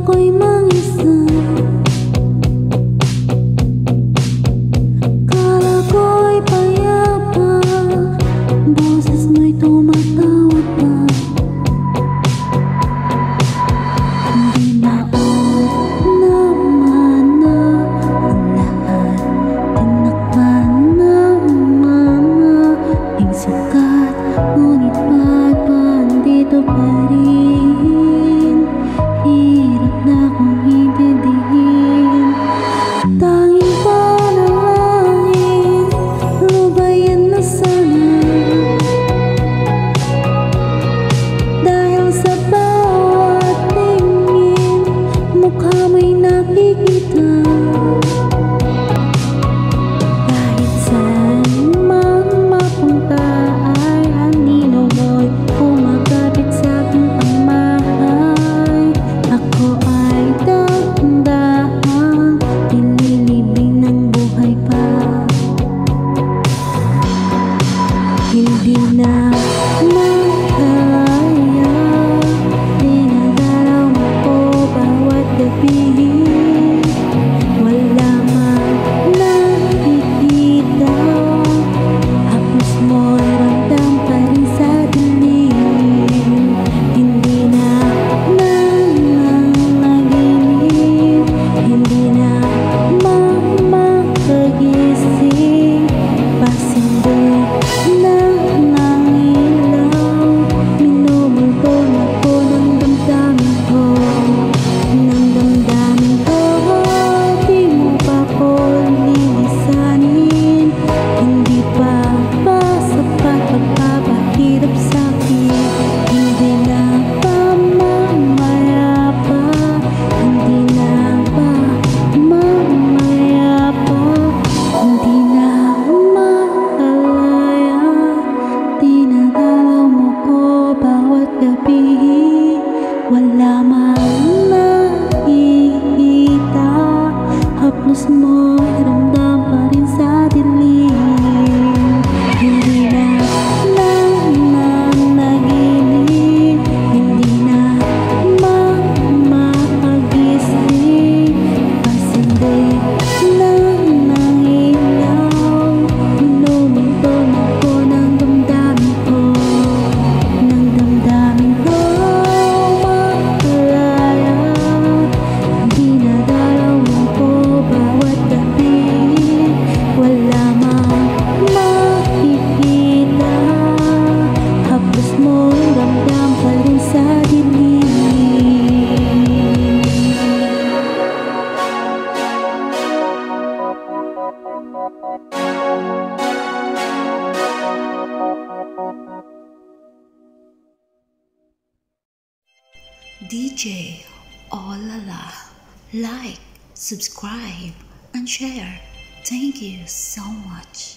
ako'y mag-isa. Kala ko'y payapa, boses mo'y tumatawag pa. Hindi naman na ang lahat, tinakpan naman na ang sakat, ngunit ba't pa andito pa rin? Hirap na kong intindihin. Tanging panalangin, lubayan na sana. Dahil sa bawat tingin, mukha mo'y nakikita. Kahit saan man mapunta ay anino mo'y kumagapit sa aking pangmahay. Ako ay dahan-dahan nililibing ng buhay pa. Hindi na makaya, dinadalaw mo ko bawat gabi. Wala man nakikita, hapos mo'y ramdam pa rin sa dilim. Hindi na nanaginip, hindi na makagising. Pasindi na ng ilaw, minumulto na ko ng damdamin ko. Ng damdamin ko, di mo pa ko lilisanin. Hindi pa ba sapat pagpapahirap sa'kin? Hindi na ba mamaya pa? Hindi na ba mamaya pa? Hindi na makalaya, dinadalaw mo ko bawat gabi. Wala man nakikita, haplos mo'y ramdam pa rin sa dilim. Hindi na nanaginip, hindi na makagising. Pasindi na ng ilaw, minumulto na ko ng damdamin ko. Ng damdamin ko makalaya, dinadalaw mo ko bawat gabi. Wala mang makikita, haplos mo'y ramdam pa rin sa dilim. DJ Olala, like, subscribe, and share. Thank you so much.